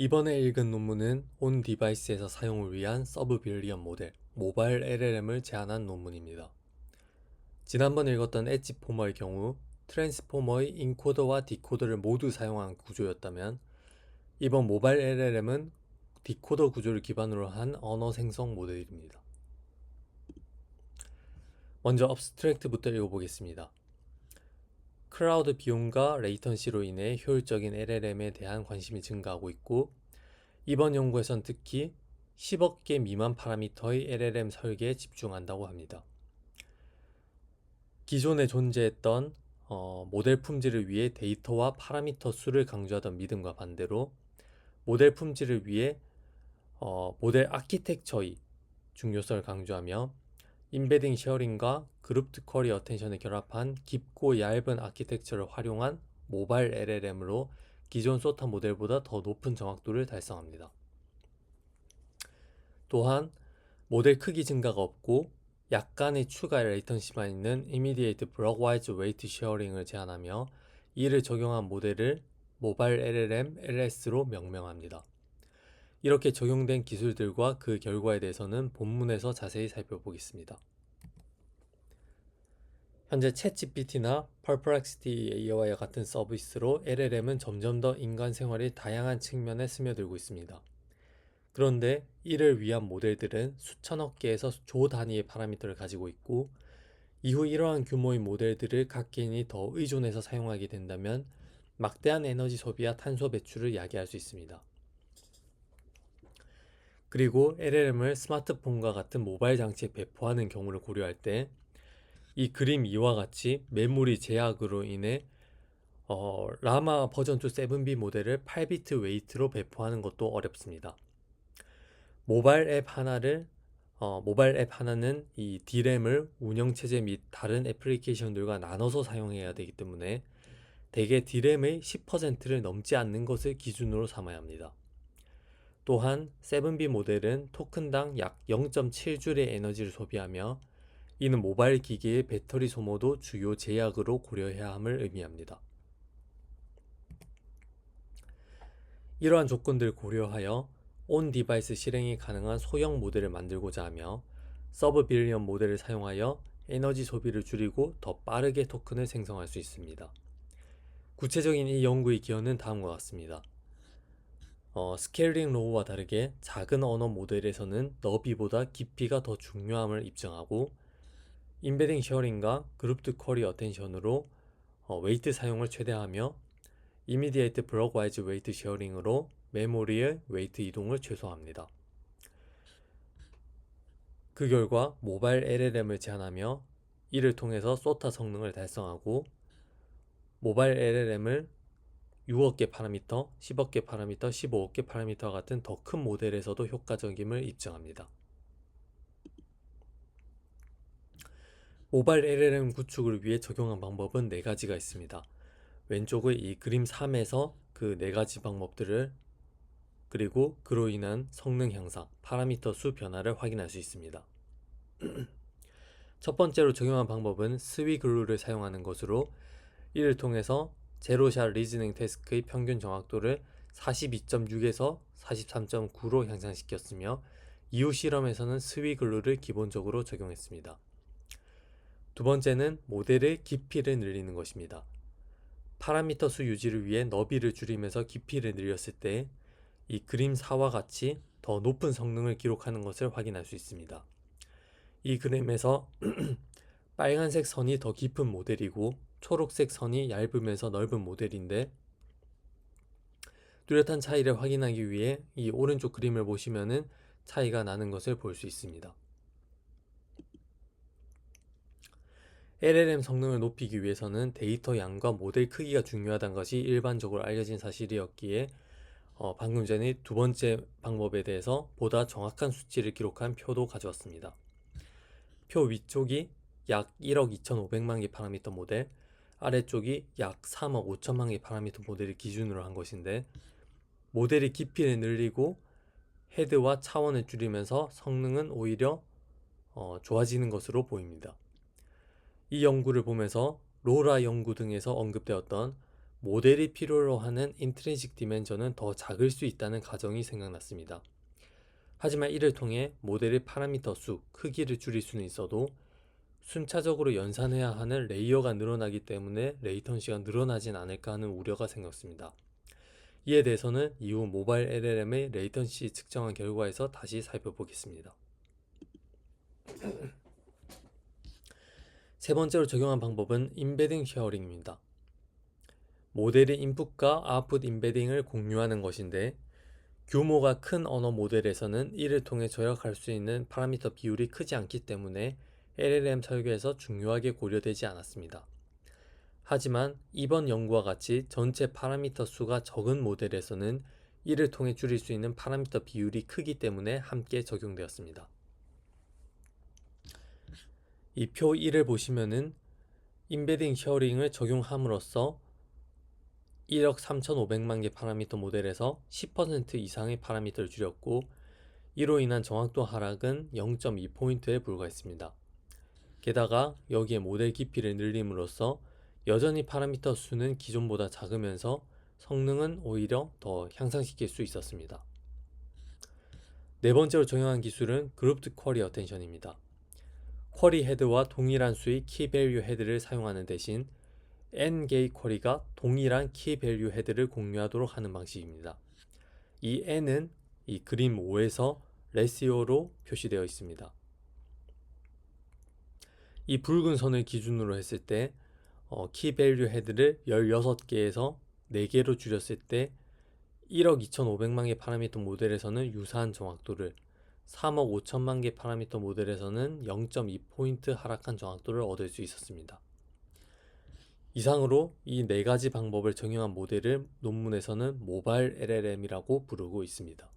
이번에 읽은 논문은 온 디바이스에서 사용을 위한 서브빌리언 모델, 모바일 LLM을 제안한 논문입니다. 지난번 읽었던 엣지포머의 경우 트랜스포머의 인코더와 디코더를 모두 사용한 구조였다면 이번 모바일 LLM은 디코더 구조를 기반으로 한 언어 생성 모델입니다. 먼저 업스트랙트부터 읽어보겠습니다. 클라우드 비용과 레이턴시로 인해 효율적인 LLM에 대한 관심이 증가하고 있고 이번 연구에선 특히 10억 개 미만 파라미터의 LLM 설계에 집중한다고 합니다. 기존에 존재했던 모델 품질을 위해 데이터와 파라미터 수를 강조하던 믿음과 반대로 모델 품질을 위해 모델 아키텍처의 중요성을 강조하며 인베딩 쉐어링과 그룹드 쿼리 어텐션을 결합한 깊고 얇은 아키텍처를 활용한 모바일 LLM으로 기존 소타 모델보다 더 높은 정확도를 달성합니다. 또한 모델 크기 증가가 없고 약간의 추가 레이턴시만 있는 Immediate Blockwise Weight Sharing을 제한하며 이를 적용한 모델을 모바일 LLM LS로 명명합니다. 이렇게 적용된 기술들과 그 결과에 대해서는 본문에서 자세히 살펴보겠습니다. 현재 챗GPT나 Perplexity AI와 같은 서비스로 LLM은 점점 더 인간 생활의 다양한 측면에 스며들고 있습니다. 그런데 이를 위한 모델들은 수천억 개에서 조 단위의 파라미터를 가지고 있고 이후 이러한 규모의 모델들을 각 개인이 더 의존해서 사용하게 된다면 막대한 에너지 소비와 탄소 배출을 야기할 수 있습니다. 그리고 LLM을 스마트폰과 같은 모바일 장치에 배포하는 경우를 고려할 때 이 그림 2와 같이 메모리 제약으로 인해 라마 버전 2 7B 모델을 8비트 웨이트로 배포하는 것도 어렵습니다. 모바일 앱 하나는 이 D램을 운영체제 및 다른 애플리케이션들과 나눠서 사용해야 되기 때문에 대개 D램의 10%를 넘지 않는 것을 기준으로 삼아야 합니다. 또한 7B 모델은 토큰당 약 0.7줄의 에너지를 소비하며 이는 모바일 기기의 배터리 소모도 주요 제약으로 고려해야 함을 의미합니다. 이러한 조건들을 고려하여 온 디바이스 실행이 가능한 소형 모델을 만들고자 하며 서브 빌리언 모델을 사용하여 에너지 소비를 줄이고 더 빠르게 토큰을 생성할 수 있습니다. 구체적인 이 연구의 기여는 다음과 같습니다. 스케일링 로우와 다르게 작은 언어 모델에서는 너비보다 깊이가 더 중요함을 입증하고 인베딩 쉐어링과 그룹드 쿼리 어텐션으로 웨이트 사용을 최대화하며 이미디에이트 블록와이즈 웨이트 쉐어링으로 메모리의 웨이트 이동을 최소화합니다. 그 결과 모바일 LLM을 제한하며 이를 통해서 소타 성능을 달성하고 모바일 LLM을 6억 개 파라미터, 10억 개 파라미터, 15억 개 파라미터와 같은 더 큰 모델에서도 효과적임을 입증합니다. 모바일 LLM 구축을 위해 적용한 방법은 4가지가 있습니다. 왼쪽의 이 그림 3에서 그 4가지 방법들을 그리고 그로 인한 성능 향상, 파라미터 수 변화를 확인할 수 있습니다. 첫 번째로 적용한 방법은 스위글루를 사용하는 것으로 이를 통해서 제로샷 리즈닝 태스크의 평균 정확도를 42.6에서 43.9로 향상시켰으며 이후 실험에서는 스위글루를 기본적으로 적용했습니다. 두 번째는 모델의 깊이를 늘리는 것입니다. 파라미터 수 유지를 위해 너비를 줄이면서 깊이를 늘렸을 때 이 그림 4와 같이 더 높은 성능을 기록하는 것을 확인할 수 있습니다. 이 그림에서 빨간색 선이 더 깊은 모델이고 초록색 선이 얇으면서 넓은 모델인데 뚜렷한 차이를 확인하기 위해 이 오른쪽 그림을 보시면은 차이가 나는 것을 볼 수 있습니다. LLM 성능을 높이기 위해서는 데이터 양과 모델 크기가 중요하다는 것이 일반적으로 알려진 사실이었기에 방금 전에 두 번째 방법에 대해서 보다 정확한 수치를 기록한 표도 가져왔습니다. 표 위쪽이 약 1억 2,500만 개 파라미터 모델, 아래쪽이 약 3억 5천만 개 파라미터 모델을 기준으로 한 것인데 모델의 깊이를 늘리고 헤드와 차원을 줄이면서 성능은 오히려 좋아지는 것으로 보입니다. 이 연구를 보면서 로라 연구 등에서 언급되었던 모델이 필요로 하는 인트린식 디멘전은 더 작을 수 있다는 가정이 생각났습니다. 하지만 이를 통해 모델의 파라미터 수, 크기를 줄일 수는 있어도 순차적으로 연산해야 하는 레이어가 늘어나기 때문에 레이턴시가 늘어나진 않을까 하는 우려가 생겼습니다. 이에 대해서는 이후 모바일 LLM의 레이턴시 측정한 결과에서 다시 살펴보겠습니다. 세 번째로 적용한 방법은 임베딩 쉐어링입니다. 모델의 인풋과 아웃풋 임베딩을 공유하는 것인데, 규모가 큰 언어 모델에서는 이를 통해 조작할 수 있는 파라미터 비율이 크지 않기 때문에 LLM 설계에서 중요하게 고려되지 않았습니다. 하지만 이번 연구와 같이 전체 파라미터 수가 적은 모델에서는 이를 통해 줄일 수 있는 파라미터 비율이 크기 때문에 함께 적용되었습니다. 이 표 1을 보시면은 임베딩 쉐어링을 적용함으로써 1억 3,500만 개 파라미터 모델에서 10% 이상의 파라미터를 줄였고, 이로 인한 정확도 하락은 0.2포인트에 불과했습니다. 게다가 여기에 모델 깊이를 늘림으로써 여전히 파라미터 수는 기존보다 작으면서 성능은 오히려 더 향상시킬 수 있었습니다. 네 번째로 적용한 기술은 그룹드 쿼리 어텐션입니다. 쿼리 헤드와 동일한 수의 키밸류 헤드를 사용하는 대신 n개의 쿼리가 동일한 키밸류 헤드를 공유하도록 하는 방식입니다. 이 n은 이 그림 5에서 레시오로 표시되어 있습니다. 이 붉은 선을 기준으로 했을 때 키밸류 헤드를 16개에서 4개로 줄였을 때 1억 2,500만 개 파라미터 모델에서는 유사한 정확도를, 3억 5천만 개 파라미터 모델에서는 0.2포인트 하락한 정확도를 얻을 수 있었습니다. 이상으로 이 4가지 방법을 적용한 모델을 논문에서는 모바일 LLM이라고 부르고 있습니다.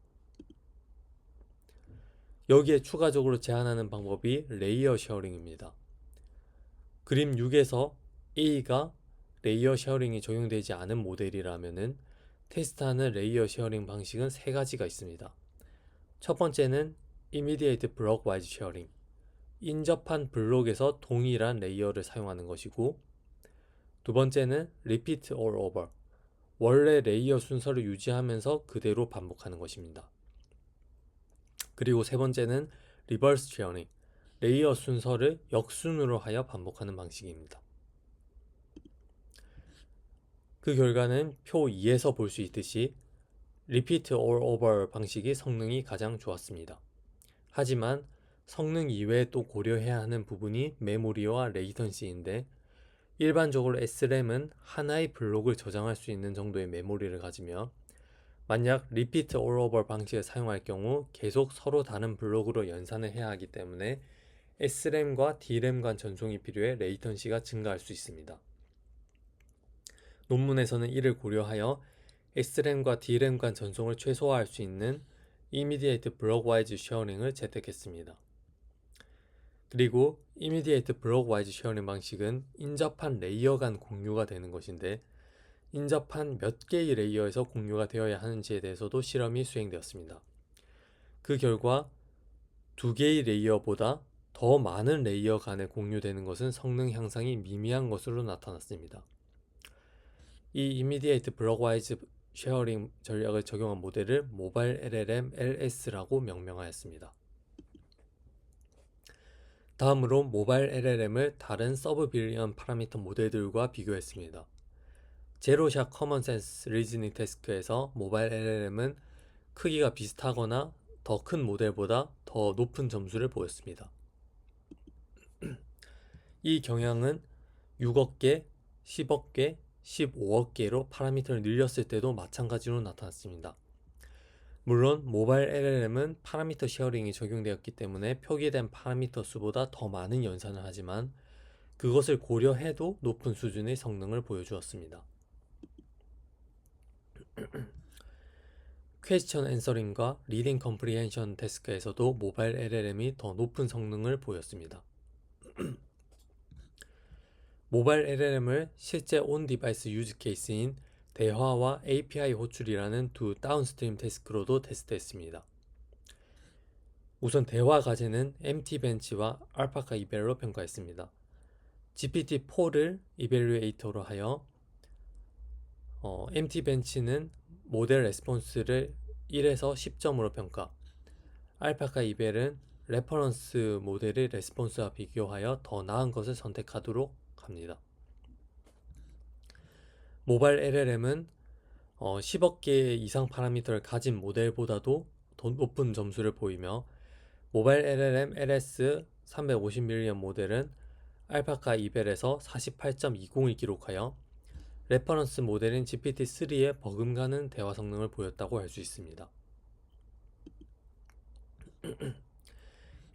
여기에 추가적으로 제안하는 방법이 레이어 쉐어링입니다. 그림 6에서 A가 레이어 쉐어링이 적용되지 않은 모델이라면은 테스트하는 레이어 쉐어링 방식은 3가지가 있습니다. 첫 번째는 Immediate Block Wise Sharing, 인접한 블록에서 동일한 레이어를 사용하는 것이고, 두 번째는 Repeat All Over, 원래 레이어 순서를 유지하면서 그대로 반복하는 것입니다. 그리고 세 번째는 Reverse Sharing, 레이어 순서를 역순으로 하여 반복하는 방식입니다. 그 결과는 표 2에서 볼 수 있듯이 Repeat All Over 방식이 성능이 가장 좋았습니다. 하지만 성능 이외에 또 고려해야 하는 부분이 메모리와 레이턴시인데, 일반적으로 SRAM은 하나의 블록을 저장할 수 있는 정도의 메모리를 가지며, 만약 Repeat All Over 방식을 사용할 경우 계속 서로 다른 블록으로 연산을 해야 하기 때문에 SRAM과 DRAM 간 전송이 필요해 레이턴시가 증가할 수 있습니다. 논문에서는 이를 고려하여 SRAM과 DRAM 간 전송을 최소화할 수 있는 Immediate Block Wise Sharing을 채택했습니다. 그리고 Immediate Block Wise Sharing 방식은 인접한 레이어 간 공유가 되는 것인데, 인접한 몇 개의 레이어에서 공유가 되어야 하는지에 대해서도 실험이 수행되었습니다. 그 결과 2개의 레이어보다 더 많은 레이어 간에 공유되는 것은 성능 향상이 미미한 것으로 나타났습니다. 이 Immediate Block Wise Sharing 전략을 적용한 모델을 모바일 LLM LS라고 명명하였습니다. 다음으로 모바일 LLM을 다른 서브 빌리언 파라미터 모델들과 비교했습니다. 제로샷 커먼센스 리즈닝 태스크에서 모바일 LLM은 크기가 비슷하거나 더 큰 모델보다 더 높은 점수를 보였습니다. 이 경향은 6억 개, 10억 개, 15억 개로 파라미터를 늘렸을 때도 마찬가지로 나타났습니다. 물론 모바일 LLM은 파라미터 쉐어링이 적용되었기 때문에 표기된 파라미터 수보다 더 많은 연산을 하지만 그것을 고려해도 높은 수준의 성능을 보여주었습니다. 퀘스천 앤서링과 리딩 컴프리헨션 태스크에서도 모바일 LLM이 더 높은 성능을 보였습니다. 모바일 LLM을 실제 온 디바이스 유즈 케이스인 대화와 API 호출이라는 두 다운스트림 태스크로도 테스트했습니다. 우선 대화 과제는 MT벤치와 알파카 이벨로 평가했습니다. GPT-4를 이벨루에이터로 하여 MT 벤치는 모델 레스폰스를 1에서 10점으로 평가, 알파카 이벨은 레퍼런스 모델의 레스폰스와 비교하여 더 나은 것을 선택하도록 합니다. 모바일 LLM은 10억 개 이상 파라미터를 가진 모델보다도 더 높은 점수를 보이며, 모바일 LLM LS 350밀리언 모델은 알파카 이벨에서 48.20을 기록하여 레퍼런스 모델인 GPT-3의 버금가는 대화 성능을 보였다고 할 수 있습니다.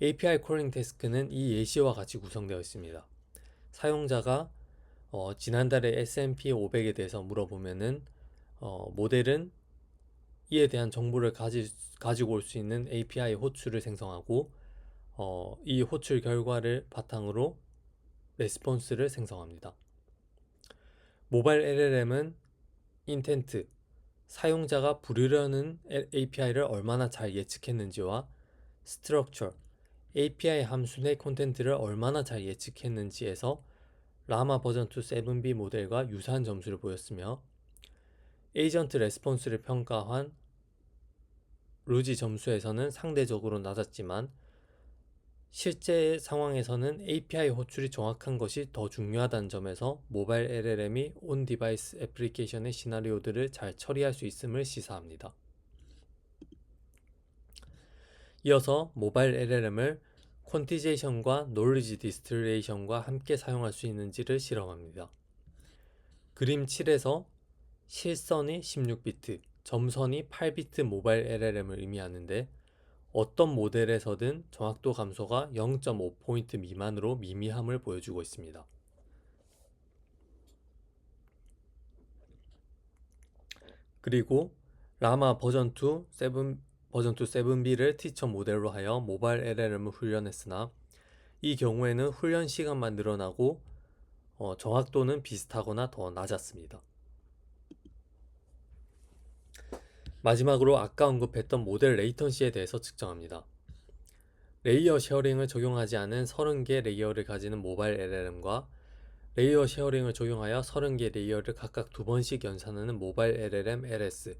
API 콜링 태스크는 이 예시와 같이 구성되어 있습니다. 사용자가 지난달에 S&P 500에 대해서 물어보면은 모델은 이에 대한 정보를 가지고 올 수 있는 API 호출을 생성하고 이 호출 결과를 바탕으로 레스폰스를 생성합니다. 모바일 LLM은 인텐트, 사용자가 부르려는 API를 얼마나 잘 예측했는지와 스트럭처, API 함수 내 콘텐츠를 얼마나 잘 예측했는지에서 라마 버전 2 7B 모델과 유사한 점수를 보였으며, 에이전트 레스폰스를 평가한 루지 점수에서는 상대적으로 낮았지만 실제 상황에서는 API 호출이 정확한 것이 더 중요하다는 점에서 모바일 LLM이 온 디바이스 애플리케이션의 시나리오들을 잘 처리할 수 있음을 시사합니다. 이어서 모바일 LLM을 퀀티제이션과 노리지 디스틸레이션과 함께 사용할 수 있는지를 실험합니다. 그림 7에서 실선이 16비트, 점선이 8비트 모바일 LLM을 의미하는데, 어떤 모델에서든 정확도 감소가 0.5포인트 미만으로 미미함을 보여주고 있습니다. 그리고 라마 버전 2 7B를 티처 모델로 하여 모바일 LLM을 훈련했으나 이 경우에는 훈련 시간만 늘어나고 정확도는 비슷하거나 더 낮았습니다. 마지막으로 아까 언급했던 모델 레이턴시에 대해서 측정합니다. 레이어 쉐어링을 적용하지 않은 30개 레이어를 가지는 모바일 LLM과 레이어 쉐어링을 적용하여 30개 레이어를 각각 2번씩 연산하는 모바일 LLM LS,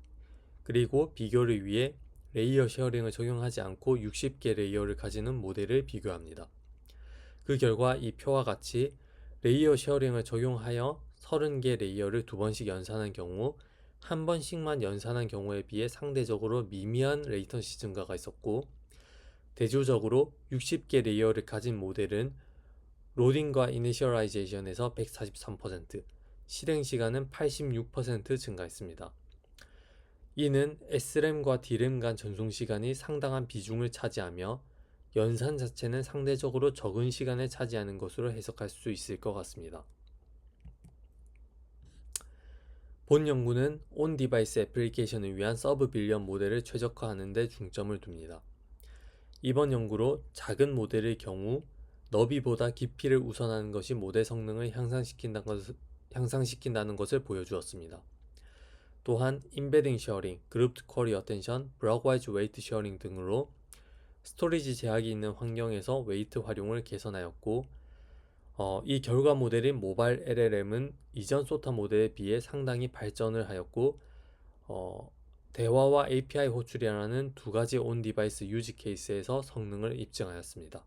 그리고 비교를 위해 레이어 쉐어링을 적용하지 않고 60개 레이어를 가지는 모델을 비교합니다. 그 결과 이 표와 같이 레이어 쉐어링을 적용하여 30개 레이어를 2번씩 연산한 경우 한 번씩만 연산한 경우에 비해 상대적으로 미미한 레이턴시 증가가 있었고, 대조적으로 60개 레이어를 가진 모델은 로딩과 이니셜라이제이션에서 143%, 실행 시간은 86% 증가했습니다. 이는 SRAM과 DRAM 간 전송 시간이 상당한 비중을 차지하며 연산 자체는 상대적으로 적은 시간을 차지하는 것으로 해석할 수 있을 것 같습니다. 본 연구는 온 디바이스 애플리케이션을 위한 서브 빌리언 모델을 최적화하는 데 중점을 둡니다. 이번 연구로 작은 모델의 경우 너비보다 깊이를 우선하는 것이 모델 성능을 향상시킨다는 것을 보여주었습니다. 또한 임베딩 쉐어링, 그룹드 쿼리 어텐션, 블록와이즈 웨이트 쉐어링 등으로 스토리지 제약이 있는 환경에서 웨이트 활용을 개선하였고, 이 결과 모델인 모바일 LLM은 이전 소타 모델에 비해 상당히 발전을 하였고, 대화와 API 호출이라는 두 가지 온 디바이스 유지 케이스에서 성능을 입증하였습니다.